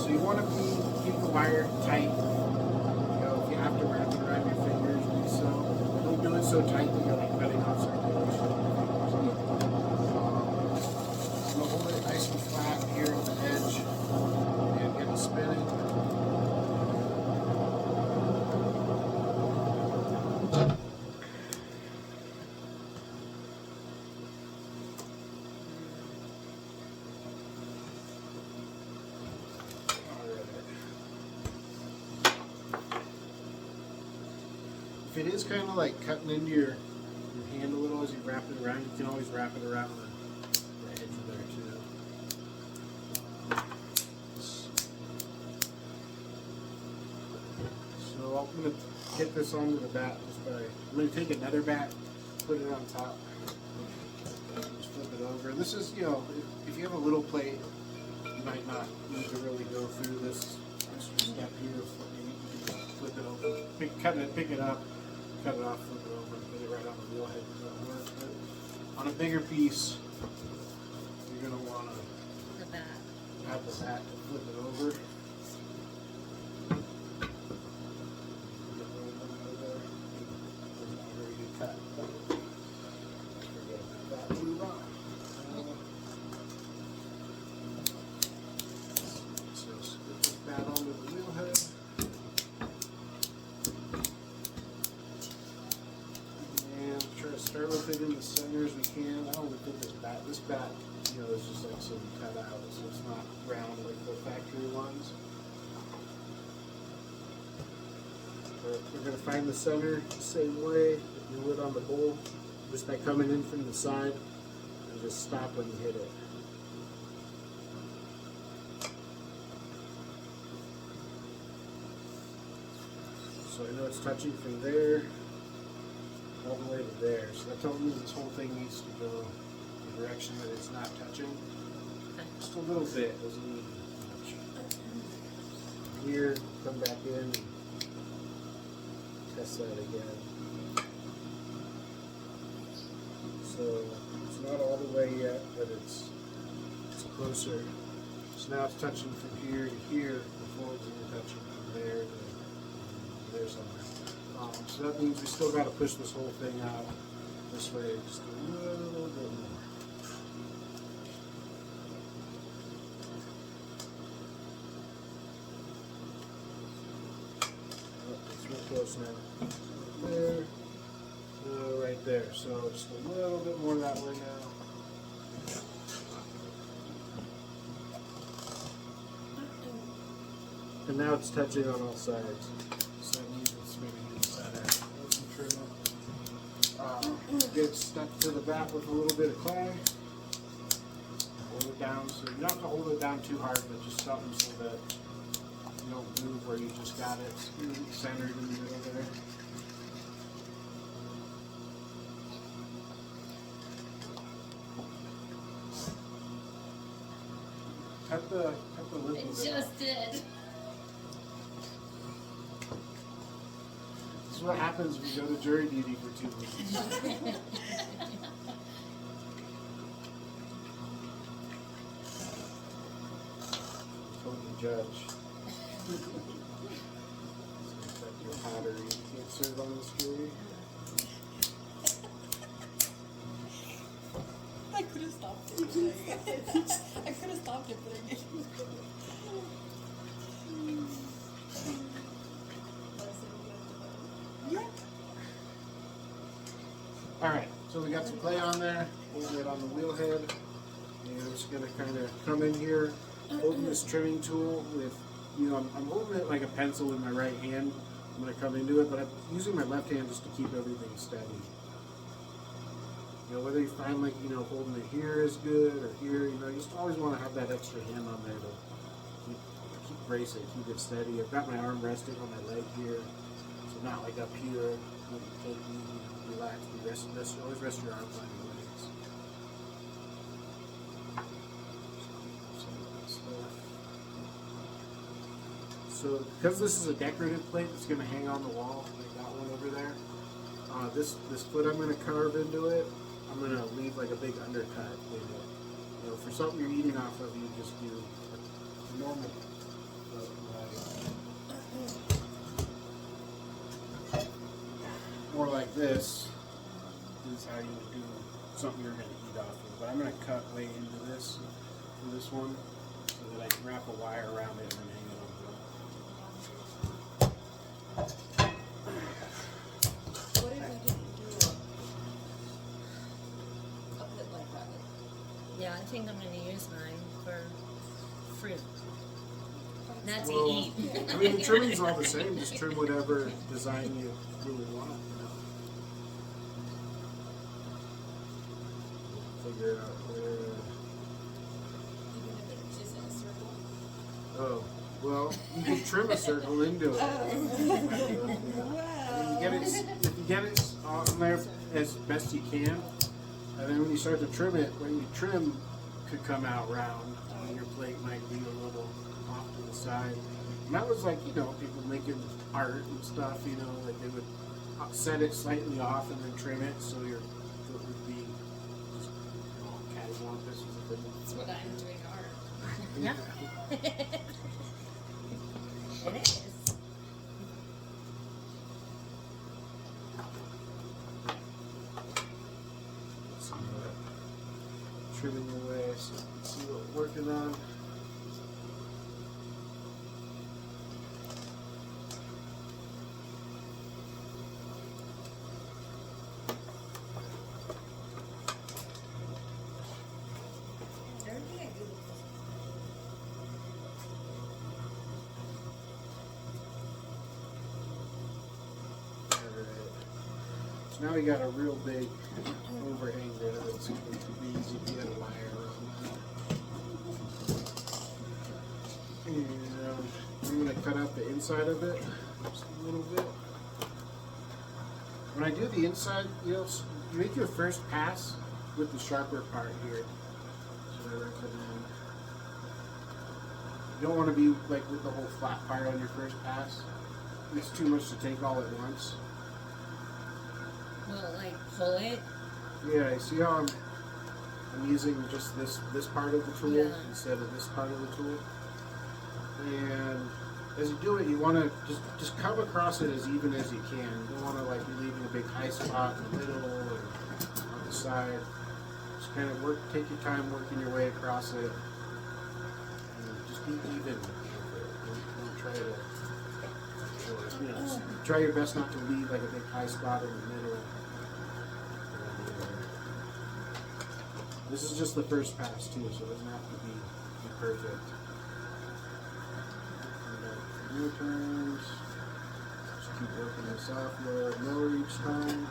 So you want to keep the wire tight. You know, if you have to wrap it around your fingers, do so. Don't do it so tight that you're like cutting off circulation. So hold it nice and flat here on the edge and get it spinning. If it is kind of like cutting into your hand a little as you wrap it around, you can always wrap it around the edge of there too. So I'm going to get this onto the bat just by, I'm going to take another bat, put it on top, just flip it over. This is, you know, if you have a little plate, you might not need to really go through this extra step here. You can flip it over, pick it up, cut it off, flip it over, and put it right on the wheel head. But on a bigger piece, you're going to want to have the bat to flip it over. Start with it in the center as we can. I don't want to put this bat. This bat, you know, is just like some cut out, so it's not round like the factory ones. But we're going to find the center the same way that you would on the bowl, just by coming in from the side and just stop when you hit it. So I know it's touching from there all the way to there. So that tells me this whole thing needs to go the direction that it's not touching. Just a little bit, doesn't need much. Here, come back in and test that again. So it's not all the way yet, but it's closer. So now it's touching from here to here before it's even touching from there to there somewhere. So that means we still got to push this whole thing out this way just a little bit more. Oh, it's real close now. There. Right there. So just a little bit more that way now. And now it's touching on all sides. Get stuck to the bat with a little bit of clay. Hold it down, so you don't have to hold it down too hard, but just something so that you don't move where you just got it centered in the middle there. Cut the lip a bit. It just did. This is what happens when you go to jury duty for 2 weeks. Told the judge. Your pottery. You can't serve on this jury. I could have stopped it. I could have stopped it, but I didn't. Alright, so we got some clay on there, holding it on the wheel head, and I'm just going to kind of come in here, holding this trimming tool with, you know, I'm holding it like a pencil with my right hand. I'm going to come into it, but I'm using my left hand just to keep everything steady. You know, whether you find like, you know, holding it here is good, or here, you know, you just always want to have that extra hand on there to keep brace it, keep it steady. I've got my arm resting on my leg here, so not like up here. Take it easy, relax, always rest your arms on your legs. So because this is a decorative plate that's going to hang on the wall, like that one over there, this foot I'm going to carve into it. I'm going to leave like a big undercut in it. You know, for something you're eating off of, you just do a normal this is how you would do something you're going to eat off of. But I'm going to cut way into this for this one so that I can wrap a wire around it and then hang it on What if we didn't do a pit like that? Yeah, I think I'm gonna use mine for fruit. Not to Well, eat. I mean, the trimming's all the same. Just trim whatever design you really want. You know? Figure out where. Even if it's just in a circle? Oh, well, you can trim a circle into it. If you get it on there as best you can, and then when you start to trim it, when you trim could come out round, and your plate might be a little off to the side. And that was like, people making art and stuff, like they would set it slightly off and then trim it so your foot would be just cattywampus is a thing. That's what I'm doing art. Yeah. It is. Some trimming away so you can see what we're working on. So now we got a real big overhang there that's going to be easy to get a wire around. And I'm going to cut out the inside of it just a little bit. When I do the inside, you make your first pass with the sharper part here. So I recommend. You don't want to be like with the whole flat part on your first pass. It's too much to take all at once. Well, like pull it. Yeah, you see how I'm using just this part of the tool Yeah. instead of this part of the tool. And as you do it, you want to just come across it as even as you can. You don't want to like be leaving a big high spot in the middle or on the side. Just kind of take your time working your way across it. And just be even with it. Don't try to, just try your best not to leave like a big high spot in the middle. This is just the first pass too, so it doesn't have to be perfect. New turns. Just keep working this off lower and lower each time.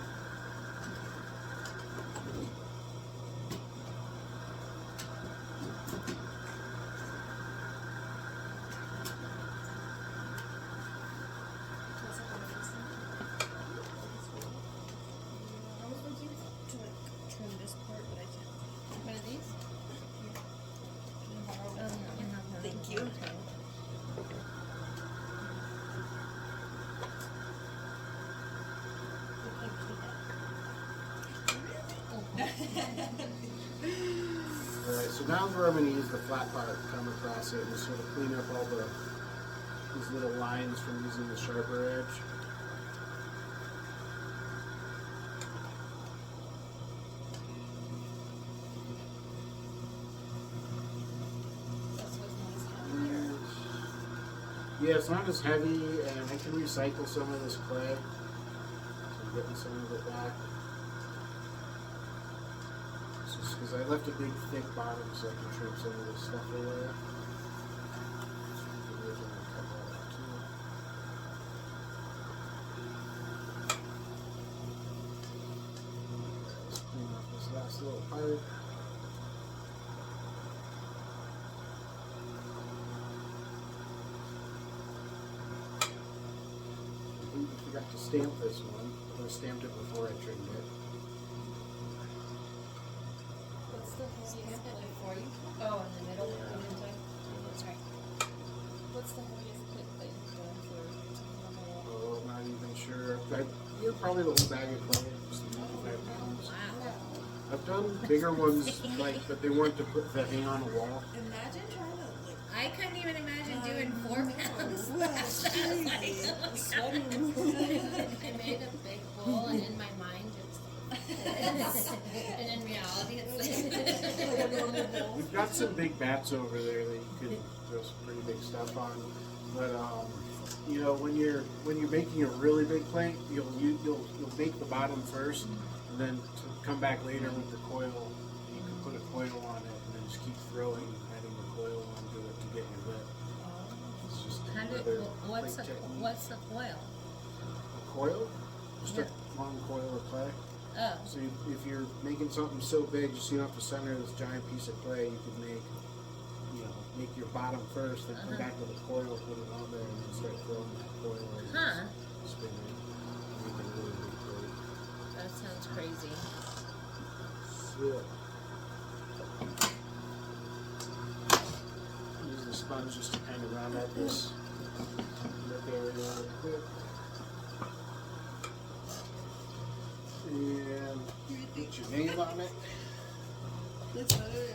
I was looking to trim this part, but I can't. One of these? Can you borrow one? Thank you. Alright, so now where I'm going to use the flat part to come across it and sort of clean up all these little lines from using the sharper edge. Yeah, it's not as heavy, and I can recycle some of this clay. So I'm getting some of it back. It's just because I left a big thick bottom so I can trim some of this stuff away. Let's clean up this last little part. I forgot to stamp this one. I stamped it before I trimmed it. What's the heaviest pit before you? Oh, in the middle? Yeah. You didn't take? That's right. What's the heaviest pit that you've done for Oh, I'm not even sure. You're probably the whole bag of clay, just 95 pounds. Wow. I've done bigger ones, but they weren't to hang on a wall. Imagine trying to like I couldn't even imagine doing 4 pounds. sweating. I made a big bowl, and in my mind, And in reality, it's like a normal bowl. We've got some big bats over there that you could throw some pretty big stuff on, but you know, when you're making a really big plate, you'll make the bottom first, and then to come back later with the coil, you can put a coil on it, and then just keep throwing, adding the coil onto it to get your lip. It's just another What's plate technique. the coil? A coil? Just a long coil of clay. Oh, So if you're making something so big, just so you don't have to center this giant piece of clay, you could make your bottom first, then come back with a coil, put it on there, and then start throwing that coil and huh? spinning it. Make it a really big plate. That sounds crazy. Yeah. Use the sponge just to kind of round out this lip area real quick. And put your name on it. That's better.